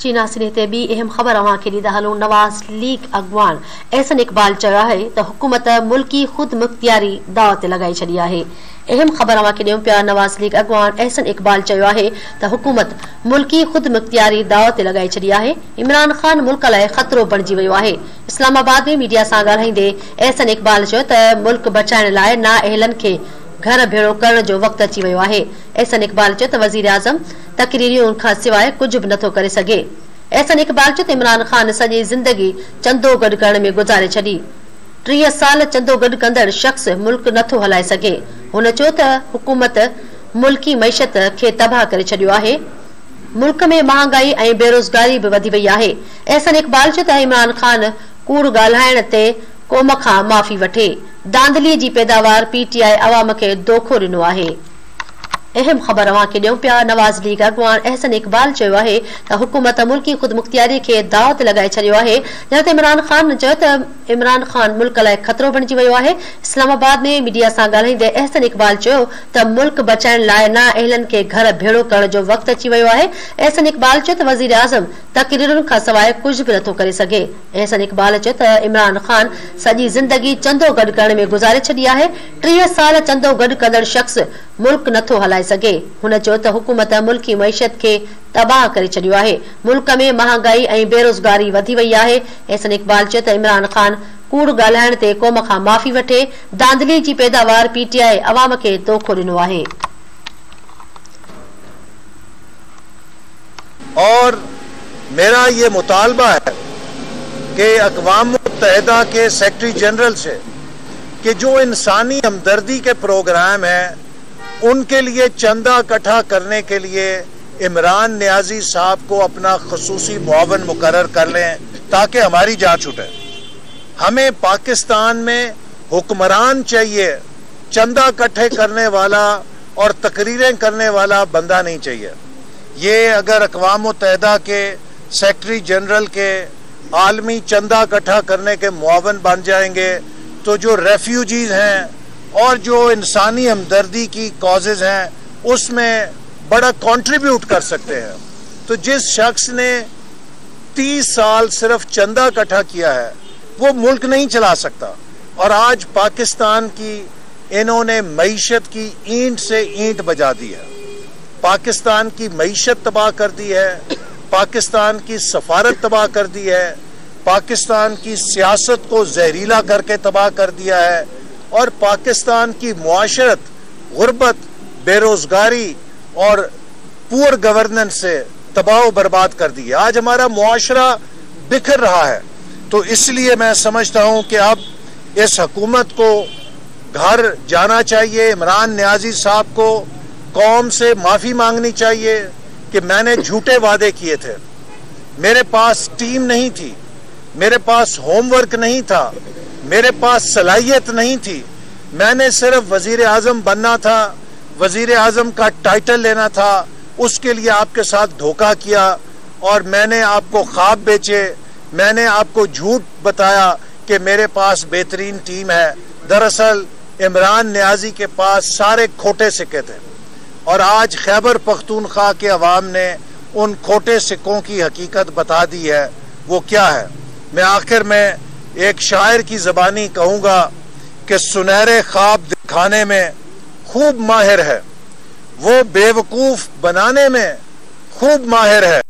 चीना सिने बी अहम खबर अवां खे ॾींदा हलूं। नवाज लीग अॻवान एहसन इक़बाल चयो आहे त हुकूमत मुल्की खुद मुख्तियारी दाव ते लॻाई छॾी आहे। अहम खबर अवां खे ॾियूं पिया। नवाज लीग अॻवान एहसन इक़बाल चयो आहे त हुकूमत मुल्की खुद मुख्तियारी दाव ते लॻाई छॾी आहे। इमरान खान मुल्क लाइ ख़तरो बणिजी वियो आहे। इस्लामाबाद में मीडिया सां ॻाल्हाईंदे एहसन इक़बाल चयो त मुल्क बचाइण लाइ नाअहलनि खे घर भेड़ो करण जो वक़्तु अची वियो आहे। एहसन इक़बाल चयो त वज़ीर आज़म तकरीरियुनि खां सवाइ कुझु बि नथो करे सघे। एहसन इक़बाल चयो त इमरान खान सॼी ज़िंदगी चंदो गॾु करण में गुज़ारे छॾी। 30 साल चंदो गॾु कंदड़ शख़्स मुल्क नथो हलाए सघे। हुन चयो त हुकूमत मुल्की मईशत खे तबाह करे छॾियो आहे। मुल्क में महांगाई ऐं बेरोज़गारी बि वधी वई आहे। एहसन इक़बाल चयो त इमरान खान कूड़ ॻाल्हाइण ते क़ौम खां माफ़ी वठे। दांधली जी पैदावार पीटीआई अवाम खे दोखो ॾिनो आहे। अहम खबर अवां खे ॾियूं पिया। नवाज लीग अॻवान एहसन इक़बाल चयो आहे त हुकूमत मुल्की खुद मुख्तियारी खे दाव ते लॻाए छॾियो आहे। जंहिं ते इमरान खान चयो त इमरान खान मुल्क लाइ ख़तरो बणिजी वियो आहे। इस्लामाबाद में मीडिया सां ॻाल्हाईंदे एहसन इक़बाल चयो त मुल्क बचाइण लाइ नाअहलनि खे घर भेड़ो करण जो वक़्तु अची वियो आहे। एहसन इक़बाल चयो त वज़ीर आज़म तकरीरुनि खां सवाइ कुझु बि नथो करे सघे। एहसन इक़बाल चयो त इमरान खान सॼी ज़िंदगी चंदो गॾु करण में गुज़ारे छॾी आहे। 30 साल चंदो गॾु कंदड़ शख़्स मुल्क नथो हलाए सघे। हुन चयो त हुकूमत मुल्की मईशत खे तबाह करे छॾियो आहे। मुल्क में महांगाई ऐं बेरोज़गारी वधी वई आहे। एहसन इक़बाल चयो त इमरान खान कूड़ ॻाल्हाइण ते क़ौम खां माफ़ी वठे। दांधली जी पैदावार पीटीआई अवाम खे दोखो ॾिनो आहे। और मेरा ये मुतालबा है कि अक़वाम मुत्तहिदा के सेक्रेटरी जनरल से कि जो इंसानी हमदर्दी के प्रोग्राम हैं उनके लिए चंदा इकट्ठा करने के लिए इमरान नियाजी साहब को अपना खसूसी मुआवन मुकर्रर कर लें ताकि हमारी जान छूटे। हमें पाकिस्तान में हुक्मरान चाहिए, चंदा इकट्ठे करने वाला और तकरीरें करने वाला बंदा नहीं चाहिए। ये अगर अक़वाम मुत्तहिदा के सेक्रेटरी जनरल के आलमी चंदा इकट्ठा करने के मुआवन बन जाएंगे तो जो रेफ्यूजीज हैं और जो इंसानी हमदर्दी की कॉजेज हैं उसमें बड़ा कंट्रीब्यूट कर सकते हैं। तो जिस शख्स ने 30 साल सिर्फ चंदा इकट्ठा किया है वो मुल्क नहीं चला सकता। और आज पाकिस्तान की इन्होंने मईशत की ईंट से ईंट बजा दी है। पाकिस्तान की मईशत तबाह कर दी है, पाकिस्तान की सफारत तबाह कर दी है, पाकिस्तान की सियासत को जहरीला करके तबाह कर दिया है और पाकिस्तान की मुआशरत गुर्बत, बेरोजगारी और पुअर गवर्नेंस से तबाह बर्बाद कर दी है। आज हमारा मुआशरा बिखर रहा है। तो इसलिए मैं समझता हूं कि अब इस हुकूमत को घर जाना चाहिए। इमरान नियाजी साहब को कौम से माफ़ी मांगनी चाहिए कि मैंने झूठे वादे किए थे, मेरे पास टीम नहीं थी, मेरे पास होमवर्क नहीं था, मेरे पास सलाहियत नहीं थी, मैंने सिर्फ वजीर आज़म बनना था, वजीर आज़म का टाइटल लेना था, उसके लिए आपके साथ धोखा किया और मैंने आपको ख्वाब बेचे, मैंने आपको झूठ बताया कि मेरे पास बेहतरीन टीम है। दरअसल इमरान नियाजी के पास सारे खोटे सिक्के थे और आज खैबर पख्तूनख्वा के अवाम ने उन खोटे सिक्कों की हकीकत बता दी है। वो क्या है? मैं आखिर में एक शायर की ज़बानी कहूँगा कि सुनहरे ख्वाब दिखाने में खूब माहिर है, वो बेवकूफ़ बनाने में खूब माहिर है।